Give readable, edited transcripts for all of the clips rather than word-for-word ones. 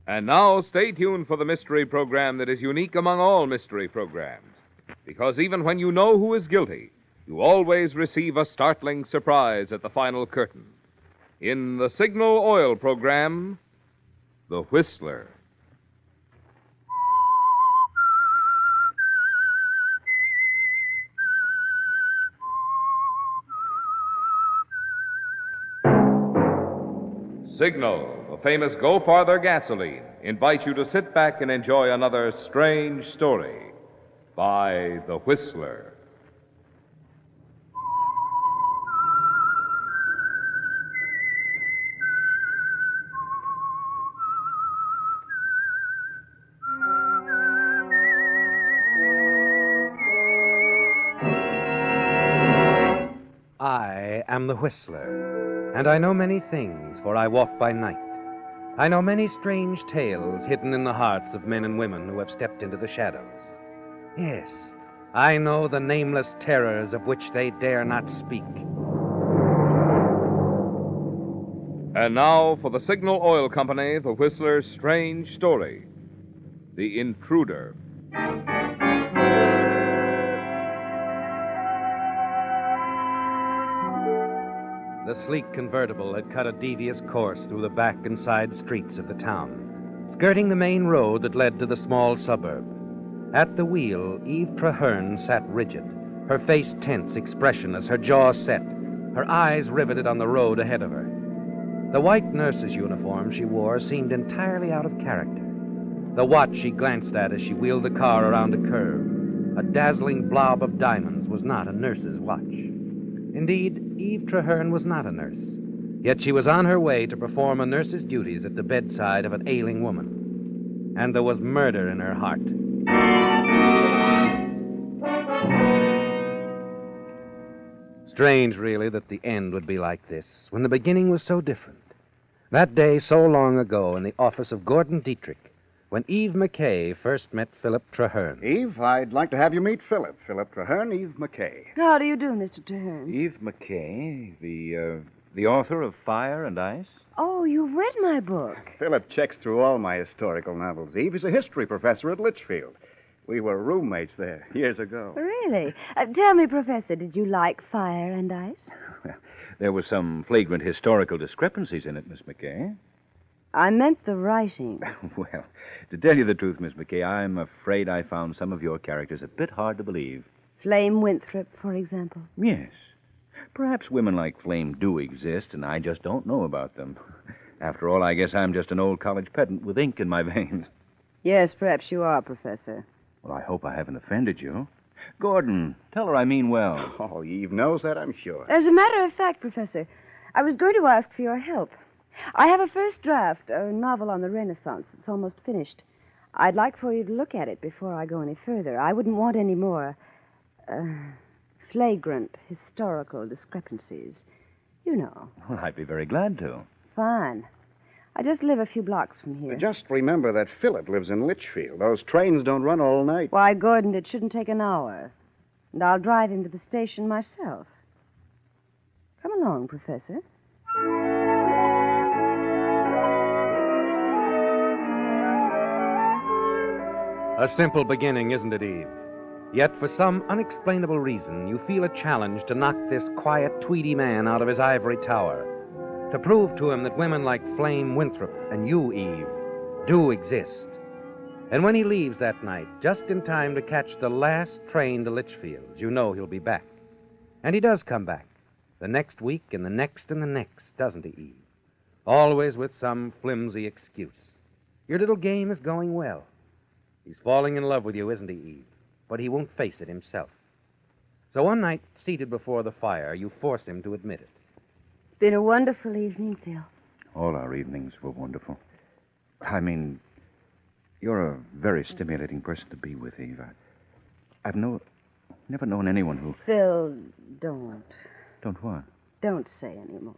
And now, stay tuned for the mystery program that is unique among all mystery programs. Because even when you know who is guilty, you always receive a startling surprise at the final curtain. In the Signal Oil program, The Whistler. Signal, the famous Go Farther gasoline, invites you to sit back and enjoy another strange story by The Whistler. I am the Whistler, and I know many things, for I walk by night. I know many strange tales hidden in the hearts of men and women who have stepped into the shadows. Yes, I know the nameless terrors of which they dare not speak. And now, for the Signal Oil Company, The Whistler's strange story, The Intruder. The sleek convertible had cut a devious course through the back and side streets of the town, skirting the main road that led to the small suburb. At the wheel, Eve Traherne sat rigid, her face tense, expressionless, her jaw set, her eyes riveted on the road ahead of her. The white nurse's uniform she wore seemed entirely out of character. The watch she glanced at as she wheeled the car around a curve, a dazzling blob of diamonds, was not a nurse's watch. Indeed, Eve Traherne was not a nurse, yet she was on her way to perform a nurse's duties at the bedside of an ailing woman. And there was murder in her heart. Strange, really, that the end would be like this, when the beginning was so different. That day so long ago in the office of Gordon Dietrich, when Eve McKay first met Philip Traherne. Eve, I'd like to have you meet Philip. Philip Traherne, Eve McKay. How do you do, Mr. Traherne? Eve McKay, the author of Fire and Ice? Oh, you've read my book. Philip checks through all my historical novels. Eve is a history professor at Litchfield. We were roommates there years ago. Really? Tell me, Professor, did you like Fire and Ice? Well, there were some flagrant historical discrepancies in it, Miss McKay. I meant the writing. Well, to tell you the truth, Miss McKay, I'm afraid I found some of your characters a bit hard to believe. Flame Winthrop, for example. Yes. Perhaps women like Flame do exist, and I just don't know about them. After all, I guess I'm just an old college pedant with ink in my veins. Yes, perhaps you are, Professor. Well, I hope I haven't offended you. Gordon, tell her I mean well. Oh, Eve knows that, I'm sure. As a matter of fact, Professor, I was going to ask for your help. I have a first draft, a novel on the Renaissance. It's almost finished. I'd like for you to look at it before I go any further. I wouldn't want any more flagrant historical discrepancies. You know. Well, I'd be very glad to. Fine. I just live a few blocks from here. Just remember that Philip lives in Litchfield. Those trains don't run all night. Why, Gordon, it shouldn't take an hour. And I'll drive him to the station myself. Come along, Professor. A simple beginning, isn't it, Eve? Yet, for some unexplainable reason, you feel a challenge to knock this quiet, tweedy man out of his ivory tower, to prove to him that women like Flame Winthrop and you, Eve, do exist. And when he leaves that night, just in time to catch the last train to Litchfield, you know he'll be back. And he does come back, the next week and the next and the next, doesn't he, Eve? Always with some flimsy excuse. Your little game is going well. He's falling in love with you, isn't he, Eve? But he won't face it himself. So one night, seated before the fire, you force him to admit it. It's been a wonderful evening, Phil. All our evenings were wonderful. I mean, you're a very stimulating person to be with, Eve. I've never known anyone who... Phil, don't. Don't what? Don't say any more.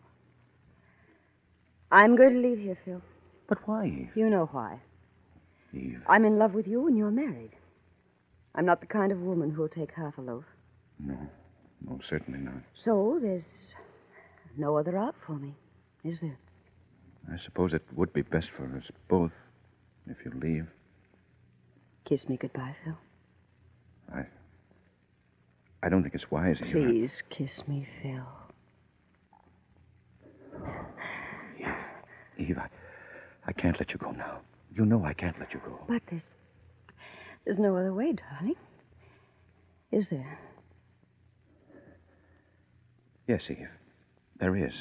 I'm going to leave here, Phil. But why, Eve? You know why. Eve. I'm in love with you and you're married. I'm not the kind of woman who'll take half a loaf. No, certainly not. So there's no other out for me, is there? I suppose it would be best for us both If you leave, Kiss me goodbye, Phil. I don't think it's wise, Eve. Please kiss me, Phil. Eve, I can't let you go now. You know I can't let you go. But there's no other way, darling. Is there? Yes, Eve. There is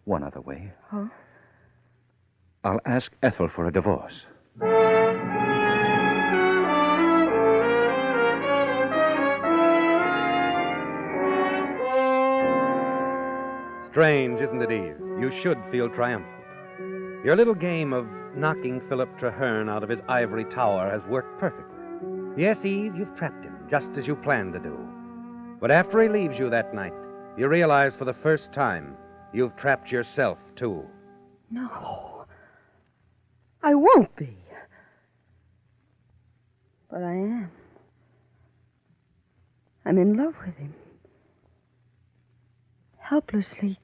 one other way. Oh? I'll ask Ethel for a divorce. Strange, isn't it, Eve? You should feel triumphant. Your little game of knocking Philip Traherne out of his ivory tower has worked perfectly. Yes, Eve, you've trapped him, just as you planned to do. But after he leaves you that night, you realize for the first time you've trapped yourself, too. No. I won't be. But I am. I'm in love with him. Helplessly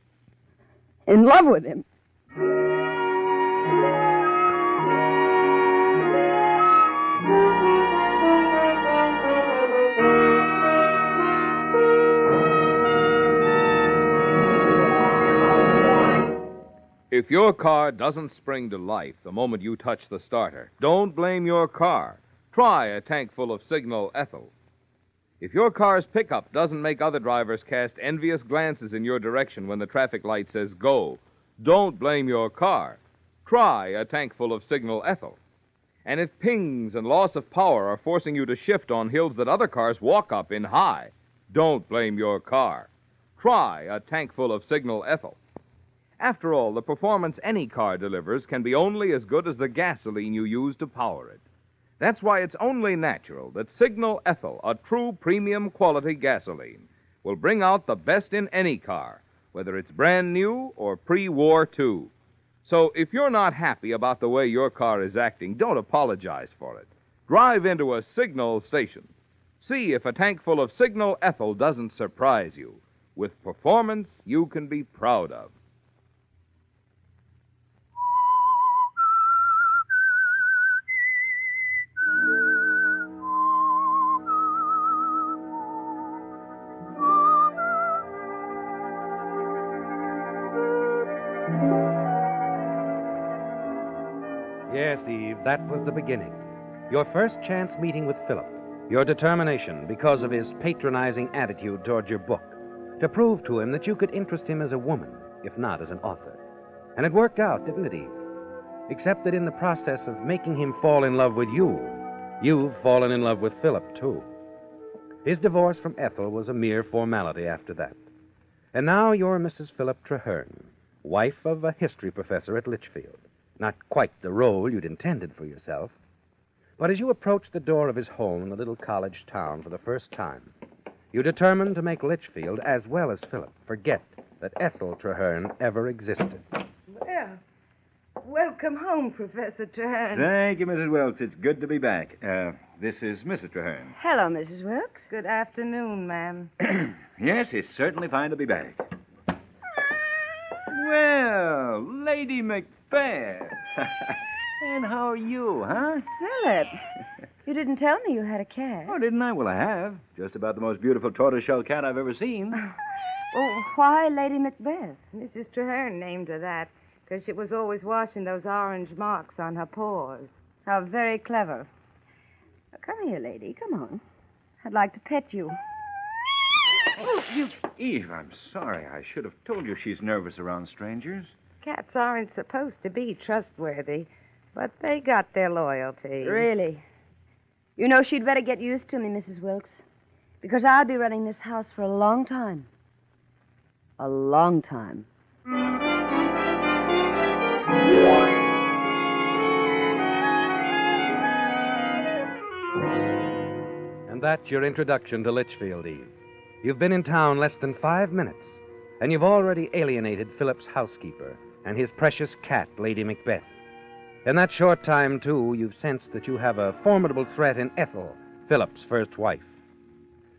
in love with him. If your car doesn't spring to life the moment you touch the starter, don't blame your car. Try a tank full of Signal Ethyl. If your car's pickup doesn't make other drivers cast envious glances in your direction when the traffic light says go, don't blame your car. Try a tank full of Signal Ethyl. And if pings and loss of power are forcing you to shift on hills that other cars walk up in high, don't blame your car. Try a tank full of Signal Ethyl. After all, the performance any car delivers can be only as good as the gasoline you use to power it. That's why it's only natural that Signal Ethyl, a true premium quality gasoline, will bring out the best in any car, whether it's brand new or pre-war too. So if you're not happy about the way your car is acting, don't apologize for it. Drive into a Signal station. See if a tank full of Signal Ethyl doesn't surprise you with performance you can be proud of. Yes, Eve, that was the beginning. Your first chance meeting with Philip. Your determination, because of his patronizing attitude toward your book, to prove to him that you could interest him as a woman, if not as an author. And it worked out, didn't it, Eve? Except that in the process of making him fall in love with you, you've fallen in love with Philip, too. His divorce from Ethel was a mere formality after that. And now you're Mrs. Philip Traherne, wife of a history professor at Litchfield. Not quite the role you'd intended for yourself. But as you approached the door of his home in the little college town for the first time, you determined to make Litchfield, as well as Philip, forget that Ethel Traherne ever existed. Well, welcome home, Professor Traherne. Thank you, Mrs. Wilkes. It's good to be back. This is Mrs. Traherne. Hello, Mrs. Wilkes. Good afternoon, ma'am. Yes, it's certainly fine to be back. Well, Lady Macbeth. And how are you, huh? Philip, you didn't tell me you had a cat. Oh, didn't I? Well, I have. Just about the most beautiful tortoiseshell cat I've ever seen. Oh, why Lady Macbeth? Mrs. Traherne named her that because she was always washing those orange marks on her paws. How very clever. Now, come here, lady. Come on. I'd like to pet you. Eve, I'm sorry. I should have told you she's nervous around strangers. Cats aren't supposed to be trustworthy, but they got their loyalty. Really? You know, she'd better get used to me, Mrs. Wilkes, because I'll be running this house for a long time. A long time. And that's your introduction to Litchfield, Eve. You've been in town less than 5 minutes, and you've already alienated Philip's housekeeper and his precious cat, Lady Macbeth. In that short time, too, you've sensed that you have a formidable threat in Ethel, Philip's first wife.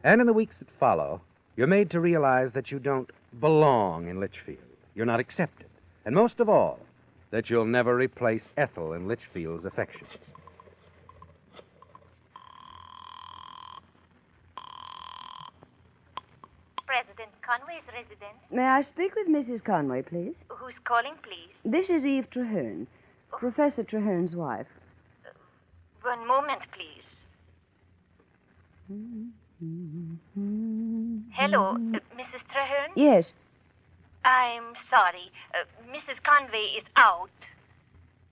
And in the weeks that follow, you're made to realize that you don't belong in Litchfield. You're not accepted. And most of all, that you'll never replace Ethel in Litchfield's affections. President Conway's residence. May I speak with Mrs. Conway, please? Who's calling, please? This is Eve Traherne, Professor Traherne's wife. One moment, please. Hello, Mrs. Traherne? Yes. I'm sorry. Mrs. Conway is out.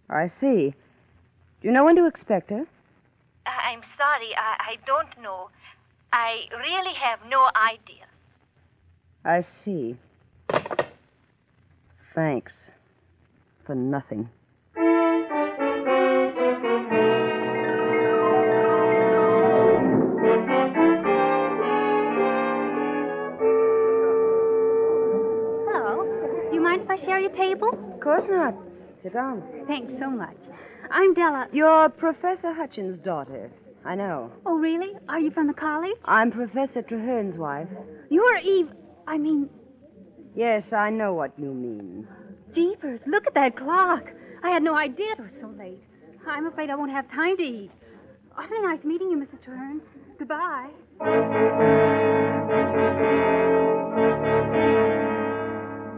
I see. Do you know when to expect her? I'm sorry. I don't know. I really have no idea. I see. Thanks. For nothing. Hello. Do you mind if I share your table? Of course not. Sit down. Thanks so much. I'm Della. You're Professor Hutchins' daughter. I know. Oh, really? Are you from the college? I'm Professor Traherne's wife. You're Eve. I mean, Yes, I know what you mean. jeepers, look at that clock. I had no idea it was so late. I'm afraid I won't have time to eat. Awfully nice meeting you, Mrs. Traherne. Goodbye.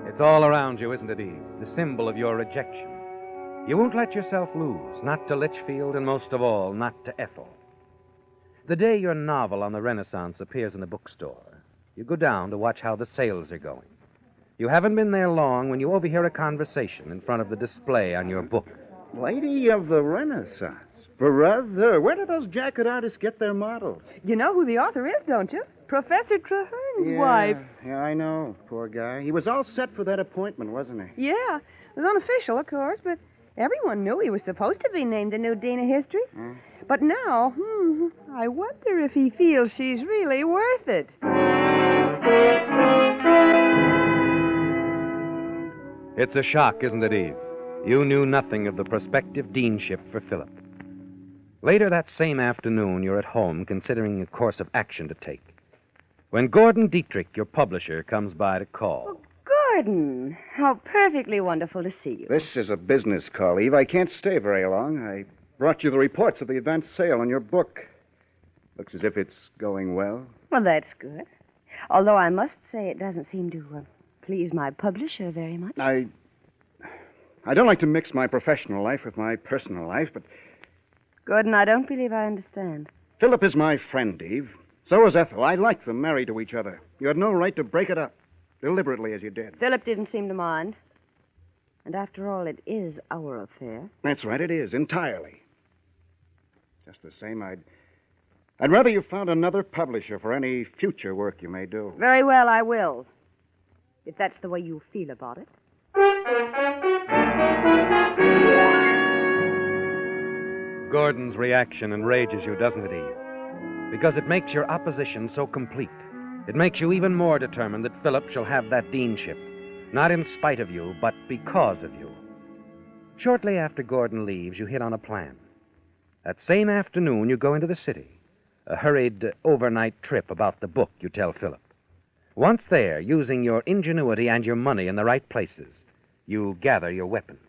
It's all around you, isn't it, Eve? The symbol of your rejection. You won't let yourself lose, not to Litchfield, and most of all, not to Ethel. The day your novel on the Renaissance appears in the bookstore, you go down to watch how the sales are going. You haven't been there long when you overhear a conversation in front of the display on your book. Lady of the Renaissance. Brother, where do those jacket artists get their models? You know who the author is, don't you? Professor Traherne's wife. Yeah, I know. Poor guy. He was all set for that appointment, wasn't he? Yeah. It was unofficial, of course, but everyone knew he was supposed to be named the new Dean of History. But now, I wonder if he feels she's really worth it. It's a shock, isn't it, Eve? You knew nothing of the prospective deanship for Philip. Later that same afternoon, you're at home considering a course of action to take. When Gordon Dietrich, your publisher, comes by to call. Gordon, how perfectly wonderful to see you. This is a business call, Eve. I can't stay very long. I brought you the reports of the advance sale on your book. Looks as if it's going well. Well, that's good. Although I must say it doesn't seem to please my publisher very much. I don't like to mix my professional life with my personal life, but Gordon, I don't believe I understand. Philip is my friend, Eve. So is Ethel. I like them married to each other. You had no right to break it up, deliberately as you did. Philip didn't seem to mind. And after all, it is our affair. That's right, it is, entirely. Just the same, I'd rather you found another publisher for any future work you may do. Very well, I will. If that's the way you feel about it. Gordon's reaction enrages you, doesn't it, Eve? Because it makes your opposition so complete. It makes you even more determined that Philip shall have that deanship, not in spite of you, but because of you. Shortly after Gordon leaves, you hit on a plan. That same afternoon, you go into the city. A hurried overnight trip about the book, you tell Philip. Once there, using your ingenuity and your money in the right places, you gather your weapons.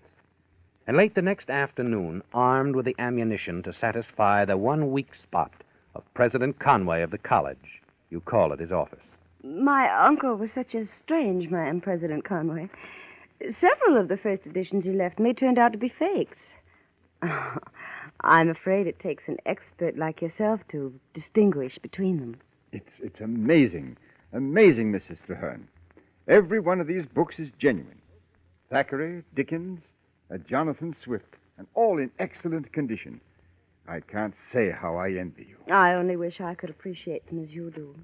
And late the next afternoon, armed with the ammunition to satisfy the one weak spot of President Conway of the college, you call at his office. My uncle was such a strange man, President Conway. Several of the first editions he left me turned out to be fakes. I'm afraid it takes an expert like yourself to distinguish between them. It's amazing. Amazing, Mrs. Traherne. Every one of these books is genuine. Thackeray, Dickens, Jonathan Swift, and all in excellent condition. I can't say how I envy you. I only wish I could appreciate them as you do.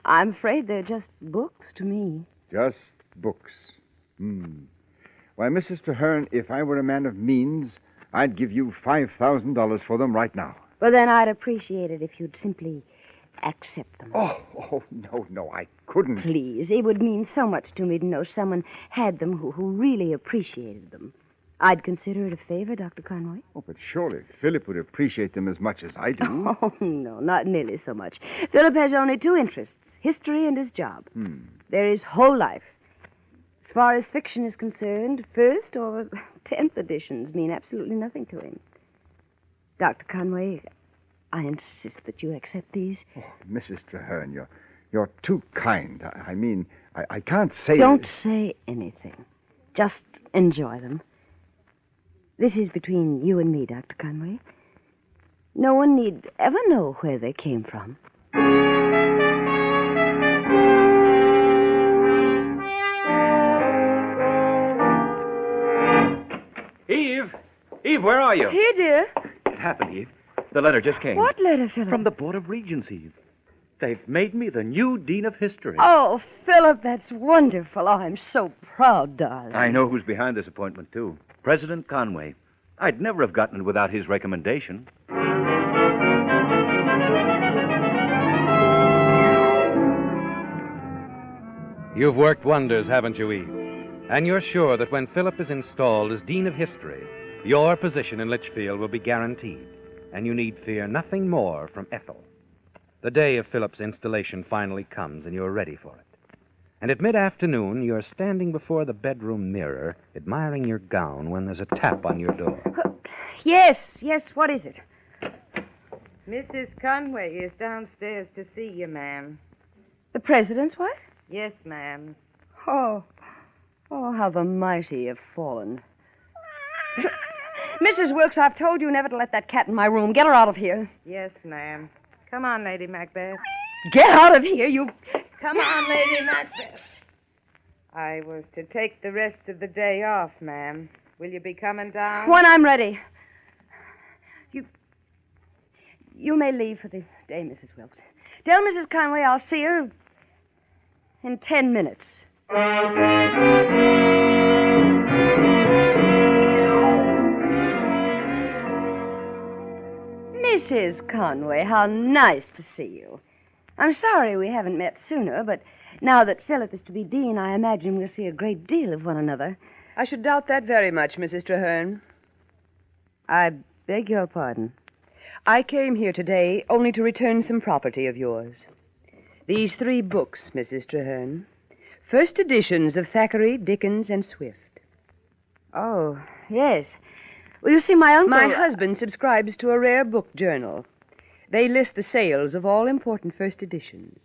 I'm afraid they're just books to me. Just books. Why, Mrs. Traherne, if I were a man of means, I'd give you $5,000 for them right now. Well, then I'd appreciate it if you'd simply accept them. Oh, no, I couldn't. Please, it would mean so much to me to know someone had them who really appreciated them. I'd consider it a favor, Dr. Conway. Oh, but surely Philip would appreciate them as much as I do. Oh, no, not nearly so much. Philip has only two interests, history and his job. They're his whole life. As far as fiction is concerned, 1st or 10th editions mean absolutely nothing to him. Dr. Conway, I insist that you accept these. Oh, Mrs. Traherne, you're too kind. I mean, I can't say... Don't say anything. Just enjoy them. This is between you and me, Dr. Conway. No one need ever know where they came from. Eve, where are you? Here, dear. It happened, Eve. The letter just came. What letter, Philip? From the Board of Regents, Eve. They've made me the new Dean of History. Oh, Philip, that's wonderful. Oh, I'm so proud, darling. I know who's behind this appointment, too. President Conway. I'd never have gotten it without his recommendation. You've worked wonders, haven't you, Eve? And you're sure that when Philip is installed as Dean of History, your position in Litchfield will be guaranteed, and you need fear nothing more from Ethel. The day of Philip's installation finally comes, and you're ready for it. And at mid-afternoon, you're standing before the bedroom mirror, admiring your gown, when there's a tap on your door. Yes, what is it? Mrs. Conway is downstairs to see you, ma'am. The president's wife? Yes, ma'am. Oh, how the mighty have fallen. Mrs. Wilkes, I've told you never to let that cat in my room. Get her out of here. Yes, ma'am. Come on, Lady Macbeth. Get out of here, you... Come on, Lady Macbeth. I was to take the rest of the day off, ma'am. Will you be coming down? When I'm ready. You may leave for the day, Mrs. Wilkes. Tell Mrs. Conway I'll see her in 10 minutes. Mrs. Conway, how nice to see you. I'm sorry we haven't met sooner, but now that Philip is to be dean, I imagine we'll see a great deal of one another. I should doubt that very much, Mrs. Traherne. I beg your pardon. I came here today only to return some property of yours. These 3 books, Mrs. Traherne. First editions of Thackeray, Dickens, and Swift. Oh, yes. Well, you see, my uncle... My husband subscribes to a rare book journal. They list the sales of all important first editions.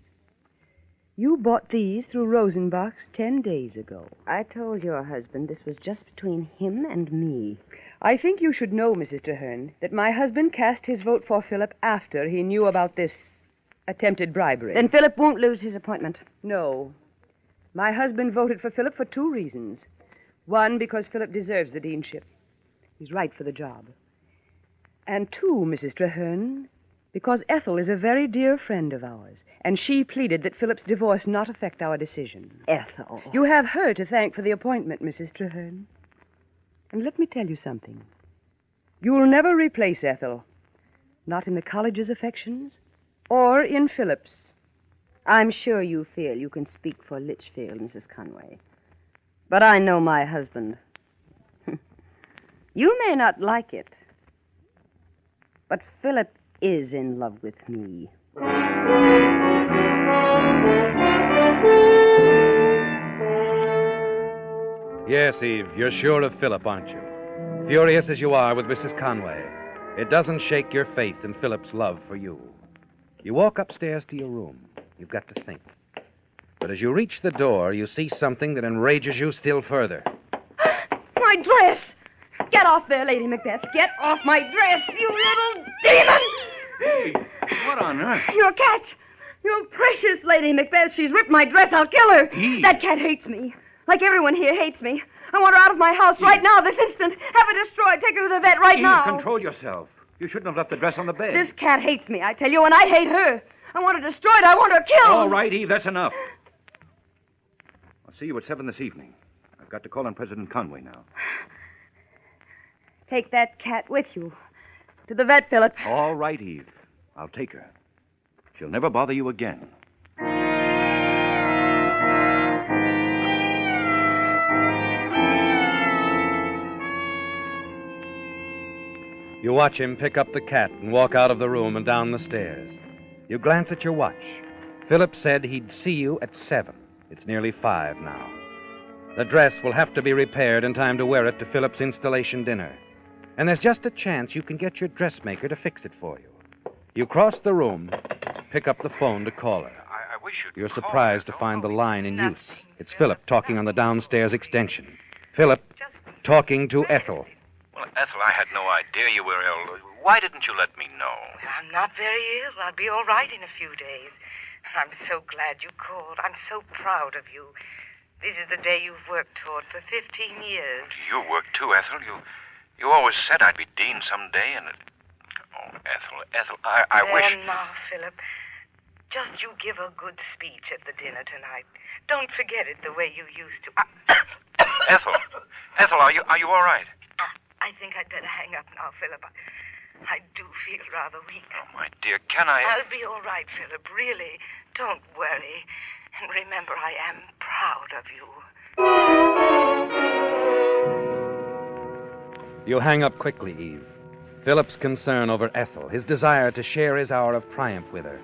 You bought these through Rosenbach's 10 days ago. I told your husband this was just between him and me. I think you should know, Mrs. Traherne, that my husband cast his vote for Philip after he knew about this attempted bribery. Then Philip won't lose his appointment. No. My husband voted for Philip for 2 reasons. 1, because Philip deserves the deanship. He's right for the job. And 2, Mrs. Traherne, because Ethel is a very dear friend of ours, and she pleaded that Philip's divorce not affect our decision. Ethel. You have her to thank for the appointment, Mrs. Traherne. And let me tell you something. You'll never replace Ethel. Not in the college's affections or in Philip's. I'm sure you feel you can speak for Litchfield, Mrs. Conway. But I know my husband. You may not like it, but Philip is in love with me. Yes, Eve, you're sure of Philip, aren't you? Furious as you are with Mrs. Conway, it doesn't shake your faith in Philip's love for you. You walk upstairs to your room. You've got to think. But as you reach the door, you see something that enrages you still further. My dress! Get off there, Lady Macbeth. Get off my dress, you little demon! Hey, what on earth? Your cat. Your precious Lady Macbeth. She's ripped my dress. I'll kill her. Eve. That cat hates me. Like everyone here hates me. I want her out of my house right now, this instant. Have her destroyed. Take her to the vet right Eve, now. control yourself. You shouldn't have left the dress on the bed. This cat hates me, I tell you, and I hate her. I want her destroyed. I want her killed. All right, Eve, that's enough. I'll see you at 7 this evening. I've got to call on President Conway now. Take that cat with you. To the vet, Philip. All right, Eve. I'll take her. She'll never bother you again. You watch him pick up the cat and walk out of the room and down the stairs. You glance at your watch. Philip said he'd see you at 7. It's nearly 5 now. The dress will have to be repaired in time to wear it to Philip's installation dinner. And there's just a chance you can get your dressmaker to fix it for you. You cross the room, pick up the phone to call her. I wish you'd You're call surprised her. to find the line in use. It's Philip talking on the downstairs extension. Philip talking to Ethel. Well, Ethel, I had no idea you were ill. Why didn't you let me know? I'm not very ill. I'll be all right in a few days. I'm so glad you called. I'm so proud of you. This is the day you've worked toward for 15 years. You work too, Ethel. You always said I'd be dean someday, and oh, Ethel, I wish... There now, Philip. Just you give a good speech at the dinner tonight. Don't forget it the way you used to. Ethel, are you all right? I think I'd better hang up now, Philip. I do feel rather weak. Oh, my dear, can I... I'll be all right, Philip. Really, don't worry. And remember, I am proud of you. You hang up quickly, Eve. Philip's concern over Ethel, his desire to share his hour of triumph with her.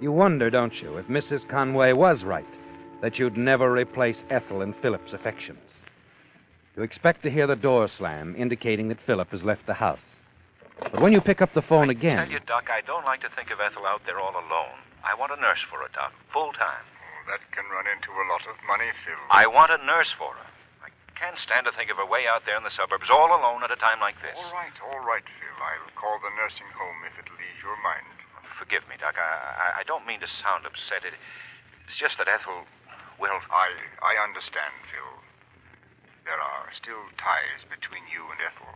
You wonder, don't you, if Mrs. Conway was right, that you'd never replace Ethel in Philip's affections. You expect to hear the door slam, indicating that Philip has left the house. But when you pick up the phone again... I tell you, Doc, I don't like to think of Ethel out there all alone. I want a nurse for her, Doc, full time. Oh, that can run into a lot of money, Phil. I want a nurse for her. I can't stand to think of her way out there in the suburbs, all alone at a time like this. All right, Phil. I'll call the nursing home if it'll ease your mind. Forgive me, Doc. I don't mean to sound upset. It's just that Ethel, well... I understand, Phil. There are still ties between you and Ethel.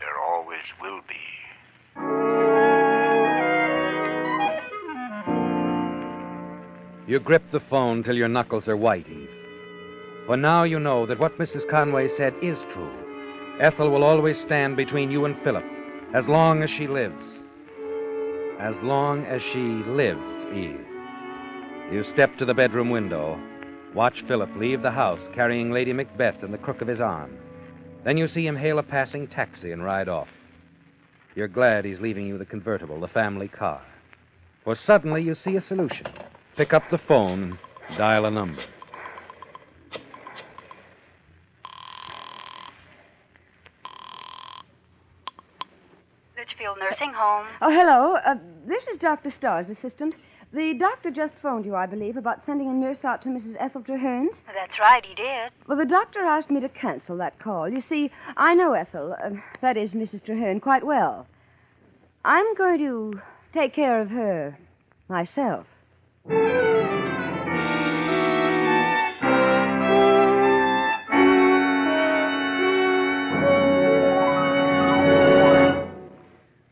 There always will be. You grip the phone till your knuckles are white, Eve. For now you know that what Mrs. Conway said is true. Ethel will always stand between you and Philip, as long as she lives. As long as she lives, Eve. You step to the bedroom window. Watch Philip leave the house carrying Lady Macbeth in the crook of his arm. Then you see him hail a passing taxi and ride off. You're glad he's leaving you the convertible, the family car. For suddenly you see a solution. Pick up the phone and dial a number. Litchfield Nursing Home. Oh, hello. This is Dr. Starr's assistant. The doctor just phoned you, I believe, about sending a nurse out to Mrs. Ethel Traherne's. That's right, he did. Well, the doctor asked me to cancel that call. You see, I know Ethel, that is Mrs. Traherne, quite well. I'm going to take care of her myself.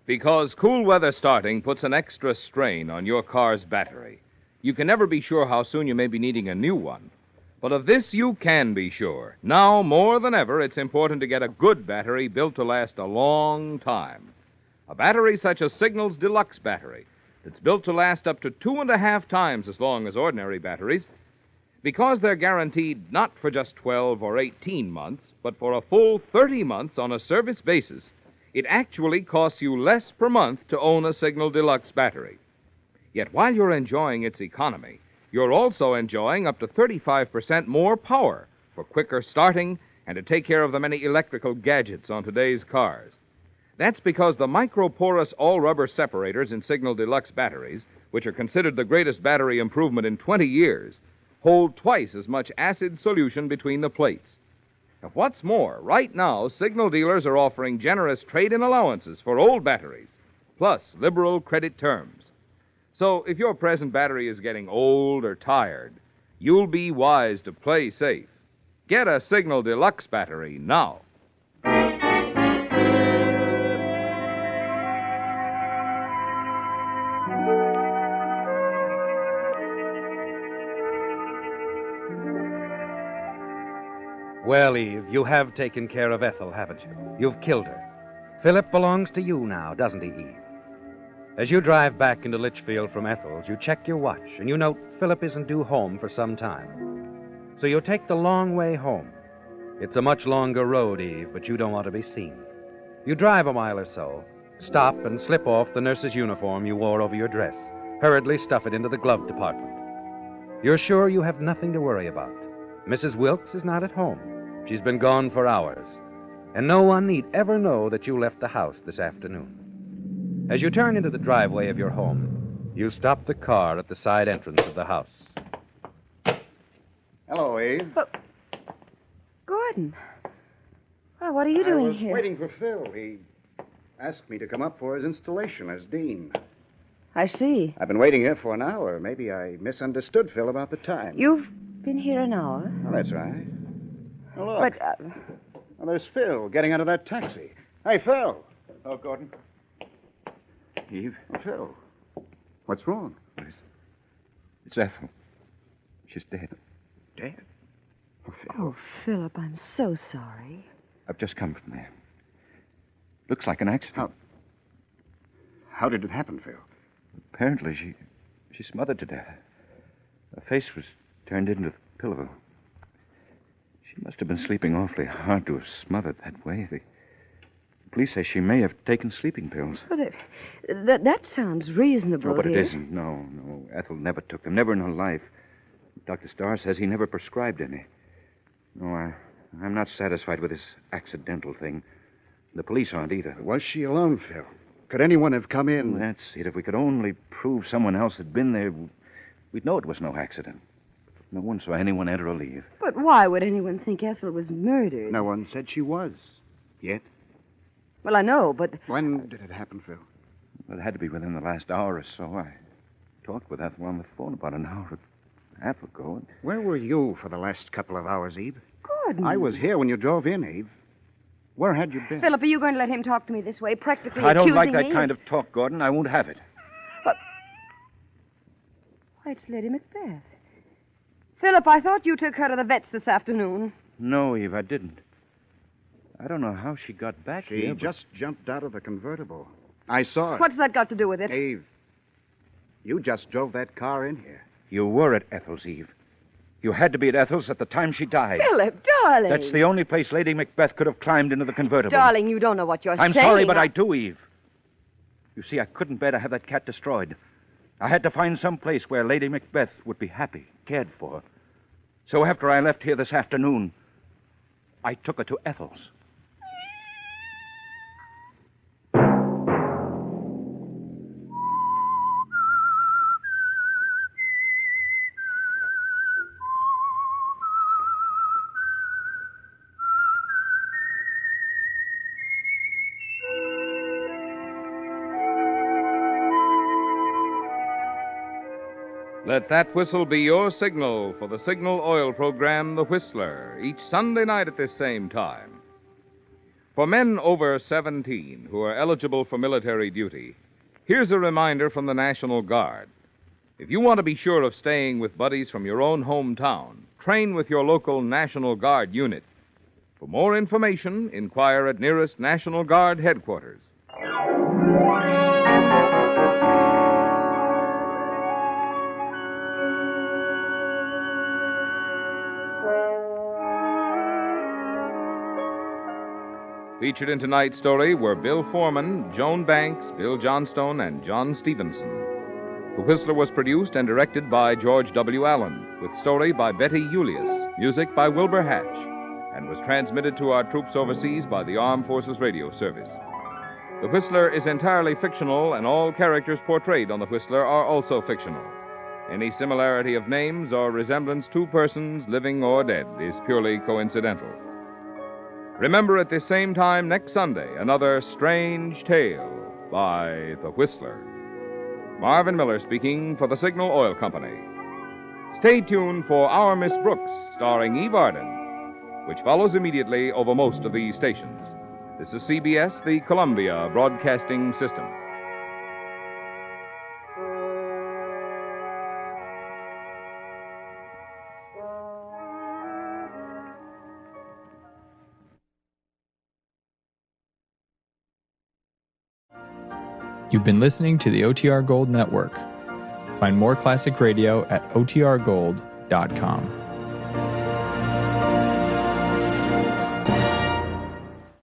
Because cool weather starting puts an extra strain on your car's battery. You can never be sure how soon you may be needing a new one. But of this you can be sure. Now, more than ever, it's important to get a good battery built to last a long time. A battery such as Signal's Deluxe battery that's built to last up to 2.5 times as long as ordinary batteries, because they're guaranteed not for just 12 or 18 months, but for a full 30 months on a service basis. It actually costs you less per month to own a Signal Deluxe battery. Yet while you're enjoying its economy, you're also enjoying up to 35% more power for quicker starting and to take care of the many electrical gadgets on today's cars. That's because the microporous all-rubber separators in Signal Deluxe batteries, which are considered the greatest battery improvement in 20 years, hold twice as much acid solution between the plates. Now, what's more, right now, Signal dealers are offering generous trade-in allowances for old batteries, plus liberal credit terms. So if your present battery is getting old or tired, you'll be wise to play safe. Get a Signal Deluxe battery now. Well, Eve, you have taken care of Ethel, haven't you? You've killed her. Philip belongs to you now, doesn't he, Eve? As you drive back into Litchfield from Ethel's, you check your watch, and you note Philip isn't due home for some time. So you take the long way home. It's a much longer road, Eve, but you don't want to be seen. You drive a mile or so, stop and slip off the nurse's uniform you wore over your dress, hurriedly stuff it into the glove compartment. You're sure you have nothing to worry about. Mrs. Wilkes is not at home. She's been gone for hours. And no one need ever know that you left the house this afternoon. As you turn into the driveway of your home, you stop the car at the side entrance of the house. Hello, Eve. Oh, Gordon. Well, what are you doing here? I was waiting for Phil. He asked me to come up for his installation as dean. I see. I've been waiting here for an hour. Maybe I misunderstood Phil about the time. You've been here an hour? Well, that's right. Oh, look. But, Well, there's Phil getting out of that taxi. Hey, Phil. Oh, Gordon. Eve? Phil. What's wrong? It's Ethel. She's dead. Dead? Oh, Phil. Oh, Philip, I'm so sorry. I've just come from there. Looks like an accident. How did it happen, Phil? Apparently, she smothered to death. Her face was turned into the pillow. She must have been sleeping awfully hard to have smothered that way. The police say she may have taken sleeping pills. Well, that sounds reasonable. No, but it dear. isn't. No. Ethel never took them. Never in her life. Dr. Starr says he never prescribed any. No, I'm not satisfied with this accidental thing. The police aren't either. Was she alone, Phil? Could anyone have come in? Well, that's it. If we could only prove someone else had been there, we'd know it was no accident. No one saw anyone enter or leave. But why would anyone think Ethel was murdered? No one said she was. Yet? Well, I know, but... When did it happen, Phil? Well, it had to be within the last hour or so. I talked with Ethel on the phone about an hour and a half ago. Where were you for the last couple of hours, Eve? Gordon. I was here when you drove in, Eve. Where had you been? Philip, are you going to let him talk to me this way, practically I don't like accusing that me? kind of talk, Gordon. I won't have it. But... Why, it's Lady Macbeth. Philip, I thought you took her to the vet's this afternoon. No, Eve, I didn't. I don't know how she got back She here. But... just jumped out of the convertible. I saw it. What's that got to do with it? Eve, you just drove that car in here. You were at Ethel's, Eve. You had to be at Ethel's at the time she died. Philip, darling. That's the only place Lady Macbeth could have climbed into the convertible. Darling, you don't know what you're I'm saying. sorry, but I do, Eve. You see, I couldn't bear to have that cat destroyed. I had to find some place where Lady Macbeth would be happy, cared for. So after I left here this afternoon, I took her to Ethel's. Let that whistle be your signal for the Signal Oil program, The Whistler, each Sunday night at this same time. For men over 17 who are eligible for military duty, here's a reminder from the National Guard. If you want to be sure of staying with buddies from your own hometown, train with your local National Guard unit. For more information, inquire at nearest National Guard headquarters. Featured in tonight's story were Bill Foreman, Joan Banks, Bill Johnstone, and John Stevenson. The Whistler was produced and directed by George W. Allen, with story by Betty Julius, music by Wilbur Hatch, and was transmitted to our troops overseas by the Armed Forces Radio Service. The Whistler is entirely fictional, and all characters portrayed on The Whistler are also fictional. Any similarity of names or resemblance to persons, living or dead, is purely coincidental. Remember at this same time next Sunday, another strange tale by The Whistler. Marvin Miller speaking for the Signal Oil Company. Stay tuned for Our Miss Brooks, starring Eve Arden, which follows immediately over most of these stations. This is CBS, the Columbia Broadcasting System. You've been listening to the OTR Gold Network. Find more classic radio at otrgold.com.